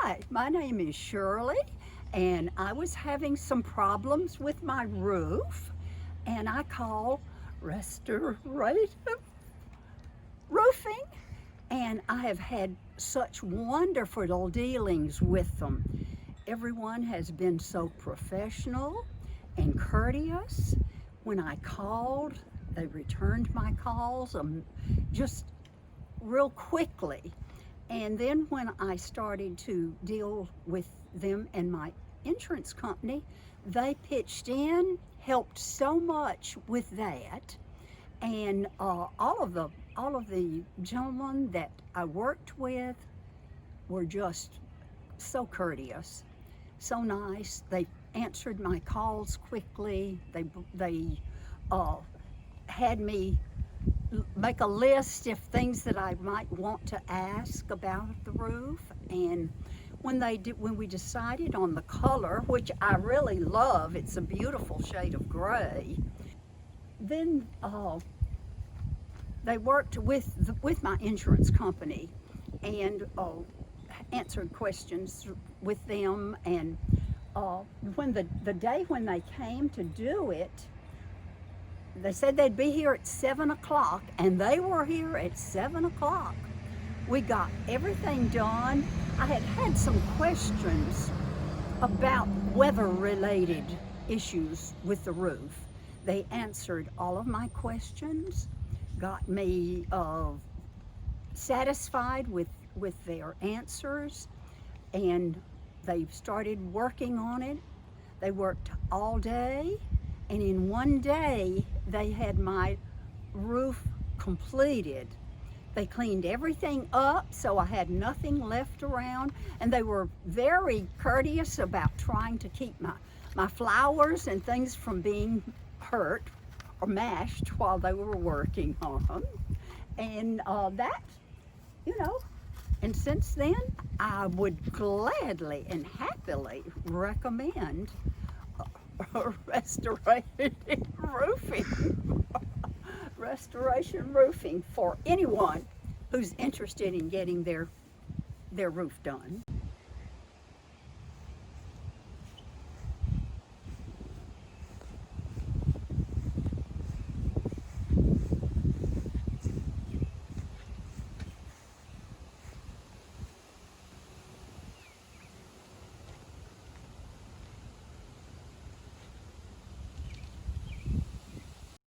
Hi, my name is Shirley, and I was having some problems with my roof, and I called Restorative Roofing, and I have had such wonderful dealings with them. Everyone has been so professional and courteous. When I called, they returned my calls just real quickly. And then when I started to deal with them and my insurance company, they pitched in, helped so much with that. And all of the gentlemen that I worked with were just so courteous, so nice. They answered my calls quickly. They uh, had me make a list of things that I might want to ask about the roof. And when we decided on the color, which I really love, it's a beautiful shade of gray. Then they worked with my insurance company and answered questions with them. And when the day when they came to do it, they said they'd be here at 7 o'clock, and they were here at 7 o'clock. We got everything done. I had some questions about weather-related issues with the roof. They answered all of my questions, got me satisfied with their answers, and they started working on it. They worked all day, and in one day they had my roof completed. They cleaned everything up so I had nothing left around, and they were very courteous about trying to keep my flowers and things from being hurt or mashed while they were working on them. And and since then I would gladly and happily recommend restoration roofing for anyone who's interested in getting their roof done.